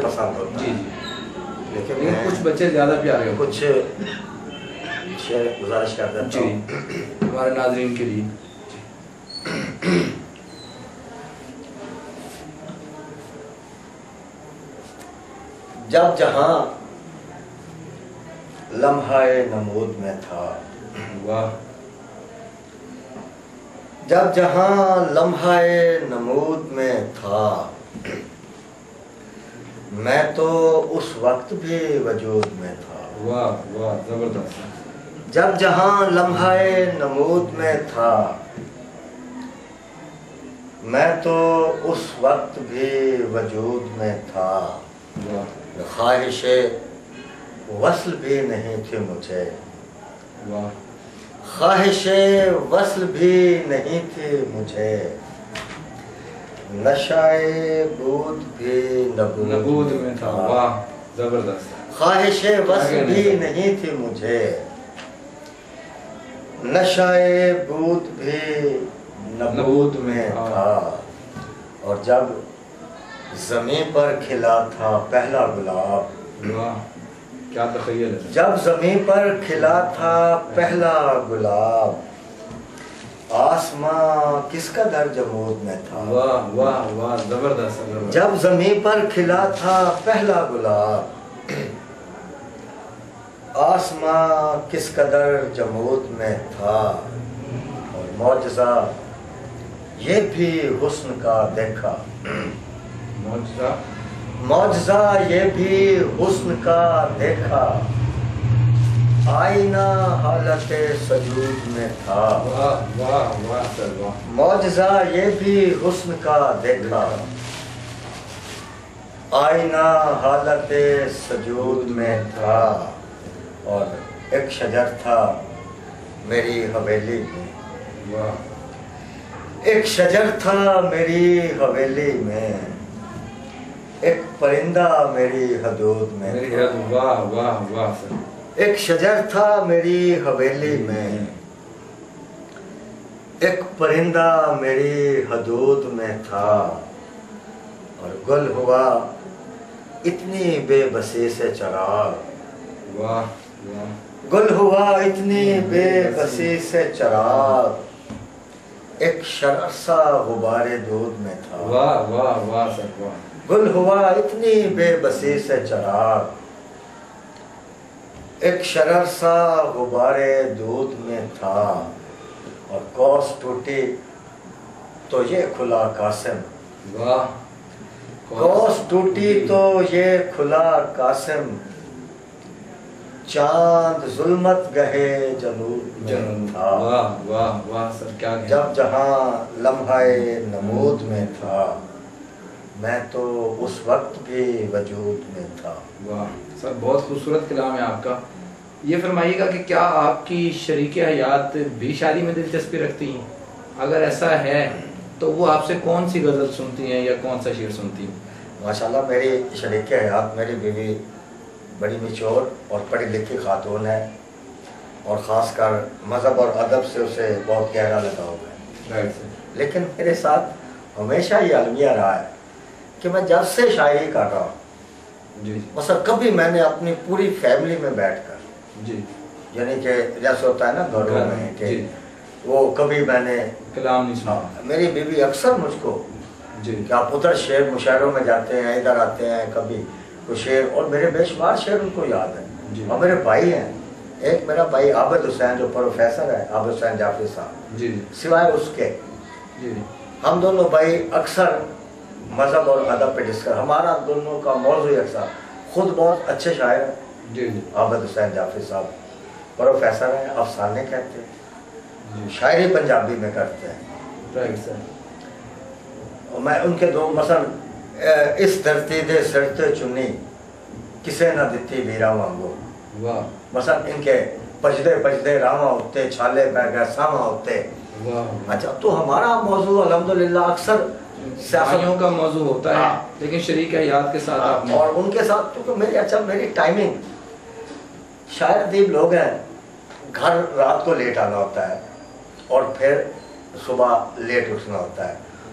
پسند ہوتا ہے. لیکن کچھ بچے زیادہ پیارے ہو. کچھ شعر گزارش کر دیتا ہوں ہمارے ناظرین کے لیے. جب جہاں لمحہ نمود میں تھا. واہ. جب جہاں لمحہ نمود میں تھا میں تو اس وقت بھی وجود میں تھا. واہ واہ زبردست. جب جہاں لمحہ نمود میں تھا میں تو اس وقت بھی وجود میں تھا. خواہش وصل بھی نہیں تھی مجھے. واہ. خواہش وصل بھی نہیں تھی مجھے. نشائے بود بھی نبود میں تھا. واہ زبردست. خواہش وصل بھی نہیں تھی مجھے. نشائے بود بھی نبود میں تھا. اور جب زمین پر کھلا تھا پہلا گلاب. واہ کیا تخیل ہے. جب زمین پر کھلا تھا پہلا گلاب آسماں کس قدر جمود میں تھا. واہ واہ واہ زبردست. جب زمین پر کھلا تھا پہلا گلاب آسماں کس قدر جمود میں تھا. اور معجزہ یہ بھی حسن کا دیکھا. معجزہ یہ بھی حسن کا دیکھا. آئینہ حالت سجود میں تھا. واہ واہ واہ. معجزہ یہ بھی حسن کا دیکھا. آئینہ حالت سجود میں تھا. اور ایک شجر تھا میری حویلی میں. واہ. ایک شجر تھا میری حویلی میں. ایک پرندہ میری حدود میں. واہ واہ واہ سر. ایک شجر تھا میری حویلی میں. ایک پرندہ میری حدود میں تھا. اور گل ہوا اتنی بے بسی سے چراغ. واہ واہ. گل ہوا اتنی بے بسی سے چراغ. ایک شرر سا غبار دودھ میں تھا. واہ واہ واہ سر. واہ. گل ہوا اتنی بے بسی سے چراغ. ایک شرر سا غبار دودھ میں تھا. اور کوس ٹوٹی تو یہ کھلا قاسم. واہ. کوس ٹوٹی تو یہ کھلا قاسم. چاند ظلمت گہے جنوب میں تھا. واہ واہ واہ سر. کیا جب جہاں لمحہ نمود میں تھا میں تو اس وقت بھی وجود میں تھا. واہ سر بہت خوبصورت کلام ہے آپ کا. یہ فرمائیے گا کہ کیا آپ کی شریک حیات بھی شاعری میں دلچسپی رکھتی ہیں؟ اگر ایسا ہے تو وہ آپ سے کون سی غزل سنتی ہیں یا کون سا شعر سنتی ہیں؟ ماشاءاللہ میری شریک حیات میری بیوی بڑی میچور اور پڑھی لکھی خاتون ہے. اور خاص کر مذہب اور ادب سے اسے بہت گہرا لگاؤ ہے. لیکن میرے ساتھ ہمیشہ یہ المیہ رہا ہے کہ میں جب سے شاعری کر رہا ہوں مثلا کبھی میں نے اپنی پوری فیملی میں بیٹھ کر یعنی کہ جیسے ہوتا ہے نا گھروں میں کہ وہ کبھی میں نے کلام نہیں سنا. میری بیوی اکثر مجھ کو کہ آپ ادھر شعر مشاعروں میں جاتے ہیں ادھر آتے ہیں کبھی کوئی شعر اور میرے بے شمار شعر ان کو یاد ہے. اور میرے بھائی ہیں. ایک میرا بھائی عابد حسین جو پروفیسر ہے عابد حسین جعفری صاحب. سوائے اس کے ہم دونوں بھائی اکثر مذہب اور ادب پہ ڈسکس. ہمارا دونوں کا موضوع اکثر خود بہت اچھے شاعر ہیں. عابد حسین جعفری صاحب پروفیسر ہیں. افسانے کہتے ہیں. شاعری پنجابی میں کرتے ہیں. میں ان کے دو مثلا اس دھرتی دے سرتے چنی کسے نہ دتی ویرا وانگو. مثلا ان کے پجدے پجدے راواں ہوتے چھالے پہ گئے ساواں ہوتے. اچھا تو ہمارا موضوع الحمدللہ اکثر سیاسیوں کا موضوع ہوتا ہے لیکن شریک حیات کے ساتھ آپ اور ان کے ساتھ کیونکہ میری اچھا میری ٹائمنگ شاعر ادیب لوگ ہیں گھر رات کو لیٹ آنا ہوتا ہے اور پھر صبح لیٹ اٹھنا ہوتا ہے.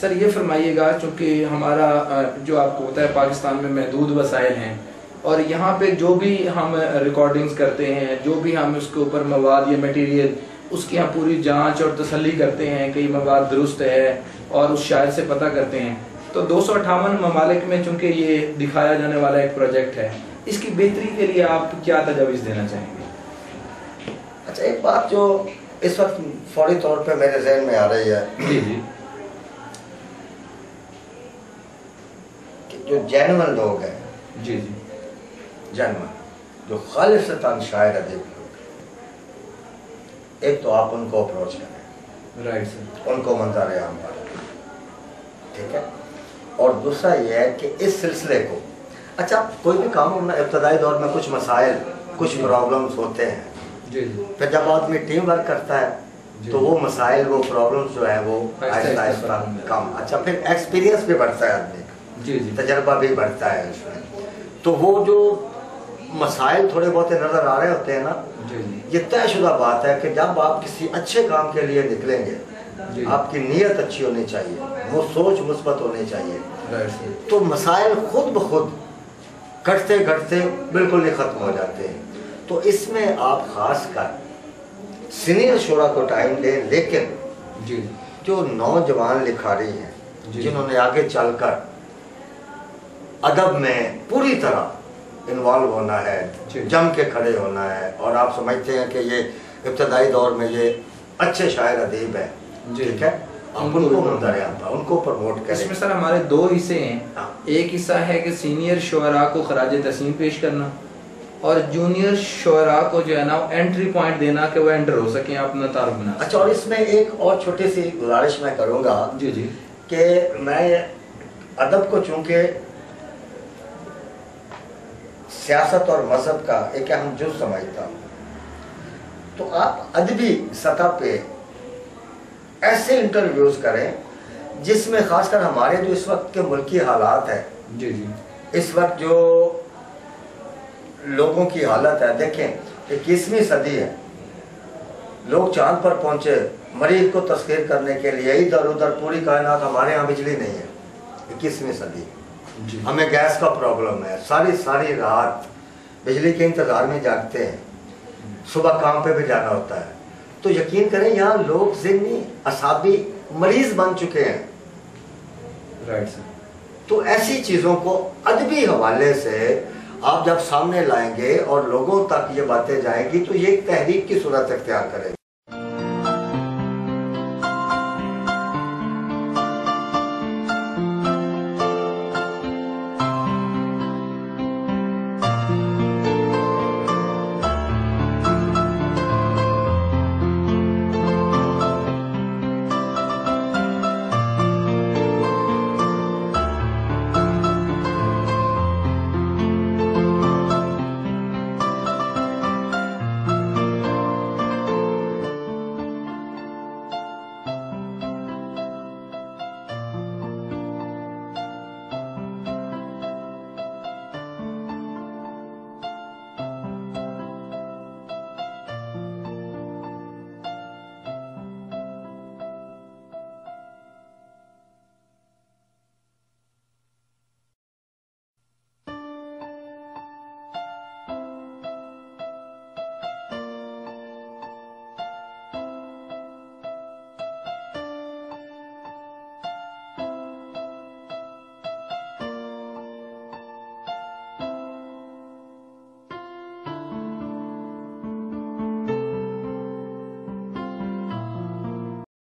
سر یہ فرمائیے گا، چونکہ ہمارا جو آپ کو پتہ ہے پاکستان میں محدود وسائل ہیں، اور یہاں پہ جو بھی ہم ریکارڈنگز کرتے ہیں، جو بھی ہم اس کے اوپر مواد یا میٹیریل، اس کی ہم پوری جانچ اور تسلی کرتے ہیں کہ یہ مواد درست ہے اور اس شاعر سے پتہ کرتے ہیں، تو 258 ممالک میں چونکہ یہ دکھایا جانے والا ایک پروجیکٹ ہے، اس کی بہتری کے لیے آپ کیا تجاویز دینا چاہیں گے؟ اچھا، ایک بات جو اس وقت فوری طور پہ میرے ذہن میں آ رہی ہے، جی جی، کہ جو جینون لوگ ہیں، جی جی، جینون جو خالصتاً شاعر ادیب لوگ، ایک تو آپ ان کو اپروچ کریں، رائٹ سر، ان کو منظر عام پر، ٹھیک ہے، اور دوسرا یہ ہے کہ اس سلسلے کو، اچھا کوئی بھی کام میں ابتدائی دور میں کچھ مسائل، کچھ پرابلمز ہوتے ہیں، جی جی، پھر جب آدمی ٹیم ورک کرتا ہے تو وہ مسائل، وہ پرابلمز جو ہیں وہ آہستہ آہستہ کم، اچھا پھر ایکسپیرینس بھی بڑھتا ہے آدمی کا، جی جی، تجربہ بھی بڑھتا ہے اس میں، تو وہ جو مسائل تھوڑے بہت نظر آ رہے ہوتے ہیں نا، جی جی، یہ طے شدہ بات ہے کہ جب آپ کسی اچھے کام کے لیے نکلیں گے، آپ کی نیت اچھی ہونی چاہیے، وہ سوچ مثبت ہونی چاہیے، تو مسائل خود بخود گھٹتے گھٹتے بالکل ہی ختم ہو جاتے ہیں۔ تو اس میں آپ خاص کر سینئر شعراء کو ٹائم دیں، لیکن جی جو نوجوان لکھاری ہیں، جی، جنہوں نے آگے چل کر ادب میں پوری طرح انوالو ہونا ہے، جی، جم کے کھڑے ہونا ہے، اور آپ سمجھتے ہیں کہ یہ ابتدائی دور میں یہ اچھے شاعر ادیب ہیں، جی، ٹھیک ہے، آپ ان کو منظر عام پر ان کو پروموٹ اس کریں۔ میں سر ہمارے دو حصے ہیں، ہاں۔ ایک حصہ ہے کہ سینئر شعراء کو خراج تحسین پیش کرنا، اور جونیئر شعراء کو جو ہے نا انٹری پوائنٹ دینا کہ وہ انٹر ہو سکیں، اپنا تعارف بنا سکیں۔ اچھا، اور اس میں ایک اور چھوٹی سی گزارش میں کروں گا جی جی، کہ میں ادب کو چونکہ سیاست اور مذہب کا ایک اہم جز سمجھتا ہوں، تو آپ ادبی سطح پہ ایسے انٹرویوز کریں جس میں خاص کر ہمارے جو اس وقت کے ملکی حالات ہیں، جی جی، اس وقت جو لوگوں کی حالت ہے، دیکھیں 21ویں صدی ہے، لوگ چاند پر پہنچے مریخ کو تسخیر کرنے کے لیے، ادھر ادھر پوری کائنات، ہمارے ہاں بجلی نہیں ہے، 21ویں صدی، جی، ہمیں گیس کا پرابلم ہے، ساری رات بجلی کے انتظار میں جاگتے ہیں، صبح کام پہ بھی جانا ہوتا ہے، تو یقین کریں یہاں لوگ ذہنی اعصابی مریض بن چکے ہیں۔ رائٹ سر، تو ایسی چیزوں کو ادبی حوالے سے آپ جب سامنے لائیں گے اور لوگوں تک یہ باتیں جائیں گی تو یہ ایک تحریک کی صورت اختیار کرے گی۔